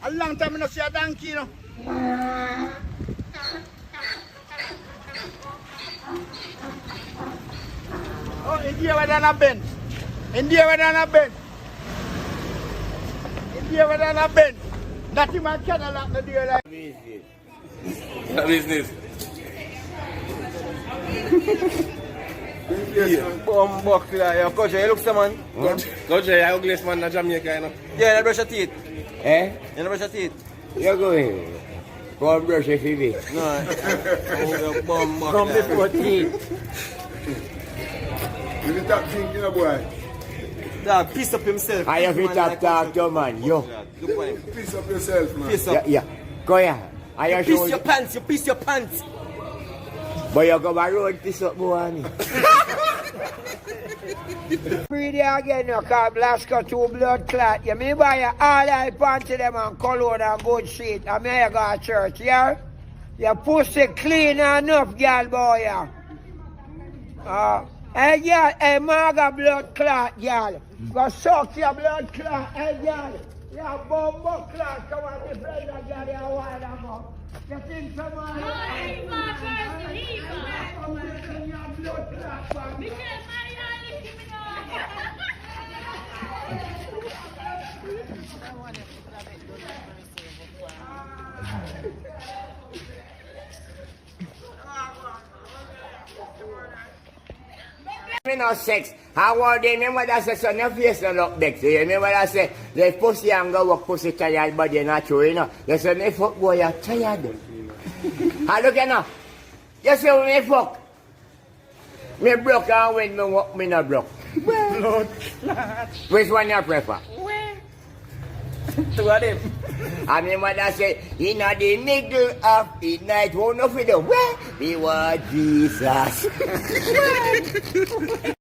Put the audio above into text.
A long time I don't see a donkey, you know. Oh, India where done a bend. India where done a bend. India where done a bend. That man cannot lock the door like business. Buck, your culture, you look some man. Culture, you're ugliest man in Jamaica, you know. Yeah, you brush your teeth. Eh? You brush your teeth. You're going. Go and brush your teeth. No. Come before teeth. You stop drinking, you boy. Dog, piss up himself. I have to talk to man, yo. Good point. Piss up yourself, man. Piss up. Yeah, yeah. Go here. I You piss your pants, you piss your pants. But you go by road, piss up, boy. Breathe again, you call Blasco 2 blood clot. You may buy all I panty them and cologne and good shit. I may go to church, yeah? Your pussy clean enough, girl, boy, yeah? Hey, girl, hey, maga blood clot, girl. Go suck your blood clot, hey, girl. Yeah, bumbo clot, come on, the friend of girl, you're wild about. You think someone... No, he's not first, he's not. Because Mariana, give me Me no sex. I want them, remember that say, son, your face don't look big. So you remember that say, the pussy and go work pussy tired, but you're not true, you know. You say, me fuck boy, you're tired. I look at now. You say, me fuck. Me broke and when me walk, me not broke. Blood. Which one you prefer? Two of them. I mean, what I say, in the middle of the night, won't know for the way, we want Jesus.